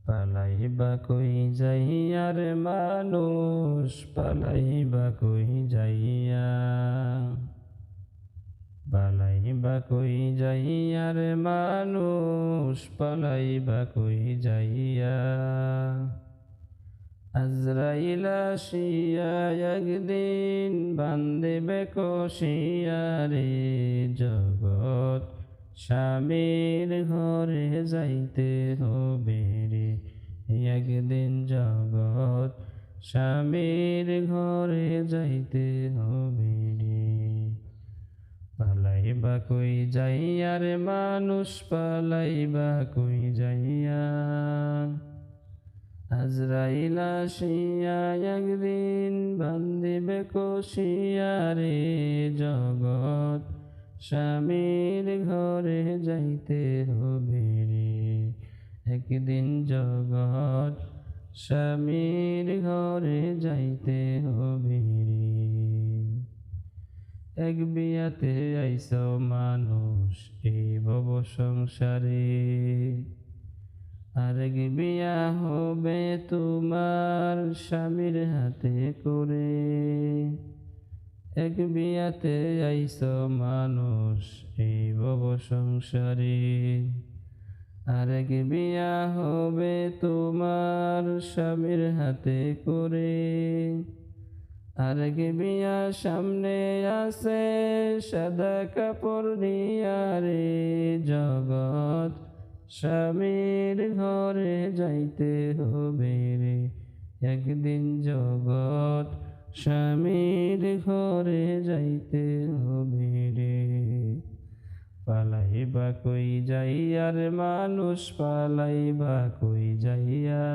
পালাইবা কই যাইয়া রে মানুষ, পালাইবা কই যাইয়া, পালাইবা কই যাইয়া রে মানুষ, পালাইবা কই যাইয়া। আজরাইল আসিয়া একদিন বান্ধিবে কষিয়া রে, জগৎ স্বামীর ঘরে যাইতে হবে রে, একদিন জগৎ স্বামীর ঘরে যাইতে হবে রে। পালাইবা কই যাইয়া রে মানুষ, পালাইবা কই যাইয়া। আজরাইল আসিয়া একদিন বান্ধিবে কষিয়া রে, জগৎ স্বামীর ঘরে যাইতে হবে রে, একদিন জগৎ স্বামীর ঘরে যাইতে হবে রে। এক বিয়াতে আইস মানুষ এই ভব সংসারে, আরেক বিয়া হবে তোমার স্বামীর হাতে করে। এক বিয়াতে আইস মানুষ এই ভব সংসারে, আরেক বিয়া হবে তোমার স্বামীর হাতে করে। আরেক বিয়া সামনে আছে সাদা কাপড় দিয়া রে, জগৎ স্বামীর ঘরে যাইতে হবে রে, একদিন জগৎ স্বামীর ঘরে যাইতে হবে রে। পালাইবা কই যাইয়া রে মানুষ, পালাইবা কই যাইয়া।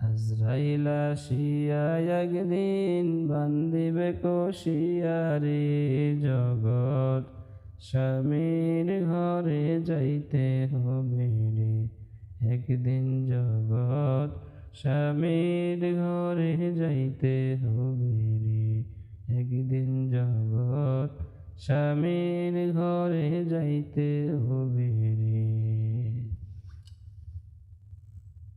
আজরাইল আসিয়া একদিন বান্ধিবে কষিয়া রে, জগৎ স্বামীর ঘরে যাইতে হবে রে, একদিন জগৎ স্বামীর ঘরে যাইতে হবে রে, একদিন জগৎ স্বামীর ঘরে যাইতে হবে।